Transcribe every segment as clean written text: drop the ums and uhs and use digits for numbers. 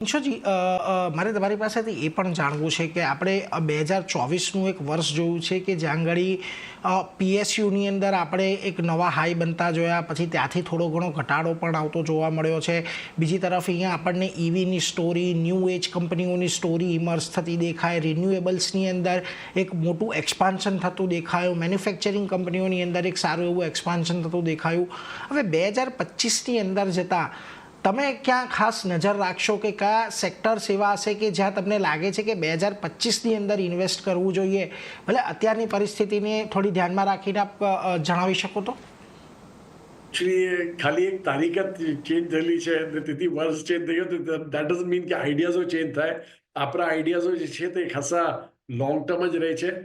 ઈશોજી, મારે તમારી પાસેથી એ પણ જાણવું છે કે આપણે 2024નું એક વર્ષ જોયું છે કે જ્યાં આગળ પીએસયુની અંદર આપણે એક નવા હાઈ બનતા જોયા, પછી ત્યાંથી થોડો ઘણો ઘટાડો પણ આવતો જોવા મળ્યો છે. બીજી તરફ અહીંયા આપણને ઈવીની સ્ટોરી, ન્યૂ એજ કંપનીઓની સ્ટોરી ઇમર્સ થતી દેખાય, રિન્યુએબલ્સની અંદર એક મોટું એક્સપાન્શન થતું દેખાયું, મેન્યુફેક્ચરિંગ કંપનીઓની અંદર એક સારું એવું એક્સપાન્શન થતું દેખાયું. હવે 2025ની અંદર જતાં તમે ક્યાં ખાસ નજર રાખશો કે કયા સેક્ટર્સ એવા હશે કે જ્યાં તમને લાગે છે કે 2025ની અંદર ઇન્વેસ્ટ કરવું જોઈએ? ભલે અત્યારની પરિસ્થિતિને થોડી ધ્યાનમાં રાખીને આપ જણાવી શકો તો. એકચ્યુઅલી ખાલી એક તારીખ જ ચેન્જ થયેલી છે અને તેથી વર્ષ ચેન્જ થઈ ગયો, તો દેટ ડઝન્ટ મીન કે આઈડિયાઝો ચેન્જ થાય. આપણા આઈડિયાઝો જે છે તે ખાસા લોંગ ટર્મ જ રહે છે.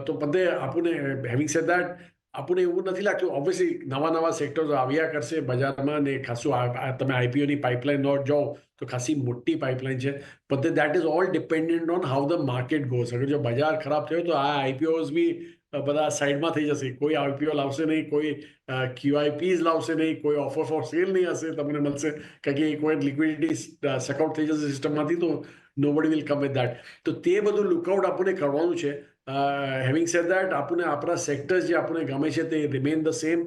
તો બધે આપણને હેવિંગ સેડ દેટ આપણને એવું નથી લાગતું. ઓબ્વિયસલી નવા સેક્ટર્સ આવ્યા કરશે બજારમાં ને ખાસું તમે આઈપીઓની પાઇપલાઇન નોટ જાઓ તો ખાસી મોટી પાઇપલાઇન છે. But that is all dependent on how the market goes. અગર જો બજાર ખરાબ થયો તો આ આઈપીઓઝ બી બધા સાઈડમાં થઈ જશે. કોઈ આઈપીઓ લાવશે નહીં, કોઈ ક્યુઆઈપીઝ લાવશે નહીં, કોઈ ઓફર ફોર સેલ નહીં હશે તમને મળશે, કારણ કે એક વખત લિક્વિડિટી સકઆઉટ થઈ જશે સિસ્ટમમાંથી, તો nobody will come with that. તો તે બધું લુકઆઉટ આપણને કરવાનું છે. હેવિંગ સેડ દેટ આપણને આપણા સેક્ટર્સ જે આપણને ગમે છે તે રિમેન ધ સેમ.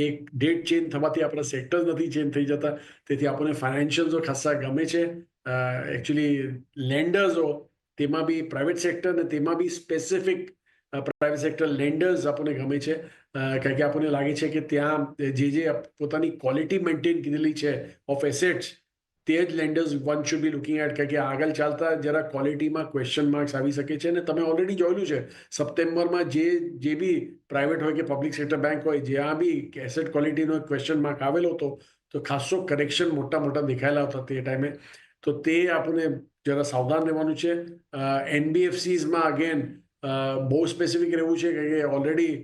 એક ડેટ ચેન્જ થવાથી આપણા સેક્ટર્સ નથી ચેન્જ થઈ જતા. તેથી આપણને ફાઇનાન્શિયલ્સો ખાસા ગમે છે. એકચ્યુઅલી લેન્ડર્સો, તેમાં બી પ્રાઇવેટ સેક્ટર ને તેમાં બી સ્પેસિફિક પ્રાઇવેટ સેક્ટર લેન્ડર્સ આપણને ગમે છે. કારણ કે આપણને લાગે છે કે ત્યાં જે પોતાની ક્વોલિટી મેન્ટેન કરેલી છે ઓફ એસેટ્સ, તે જ lenders one should be looking at. કારણ કે આગળ ચાલતા જરા ક્વોલિટીમાં ક્વેશ્ચન માર્ક્સ આવી શકે છે. અને તમે ઓલરેડી જોયેલું છે સપ્ટેમ્બરમાં જે બી પ્રાઇવેટ હોય કે પબ્લિક સેક્ટર બેંક હોય, જ્યાં બી એસેટ ક્વોલિટીનો ક્વેશ્ચન માર્ક આવેલો હતો, તો ખાસો કરેક્શન મોટા દેખાયેલા હતા તે ટાઈમે. તો તે આપણને જરા સાવધાન રહેવાનું છે. એનબીએફસીઝમાં અગેન બહુ સ્પેસિફિક રહેવું છે, કારણ કે ઓલરેડી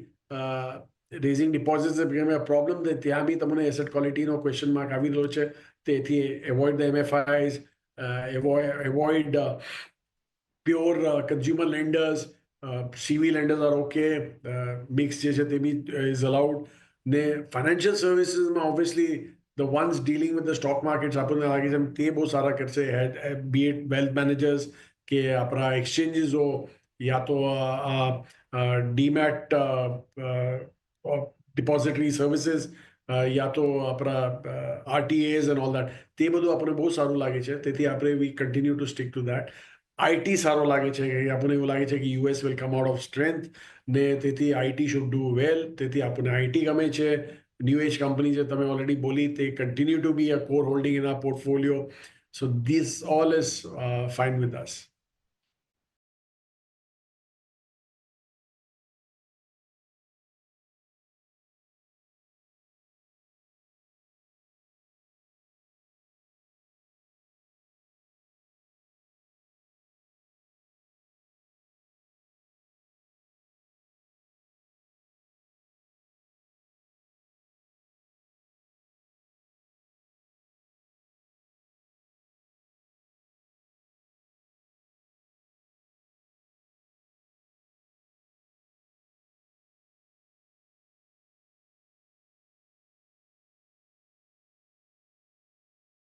રેઝિંગ ડિપોઝિટ્સ પ્રોબ્લેમ, ત્યાં બી તમને એસેટ ક્વોલિટીનો ક્વેશ્ચન માર્ક આવી રહ્યો છે. તેથી avoid the MFIs, avoid pure consumer lenders. CV lenders are okay, mix જે છે તે બી ઇઝ અલાઉડ. ને ફાઇનાન્શિયલ સર્વિસીસમાં obviously the ones dealing with the stock markets આપણને લાગે છે તે બહુ સારા કરશે. બી ઇટ વેલ્થ મેનેજર્સ કે આપણા એક્સચેન્જીસો, યા તો ડીમેટ ડિપોઝિટરી સર્વિસીસ, યા તો આપણા આરટીએઝ એન્ડ ઓલ દેટ, તે બધું આપણને બહુ સારું લાગે છે. તેથી આપણે we continue to stick to that. IT સારો લાગે છે, કે આપણને એવું લાગે છે કે US will come out of strength, ને તેથી આઈટી શુડ ડુ વેલ. તેથી આપણને આઈટી ગમે છે. ન્યૂ એજ કંપની જે તમે ઓલરેડી બોલી, તે continue to be a core holding in our portfolio. So this all is fine with us.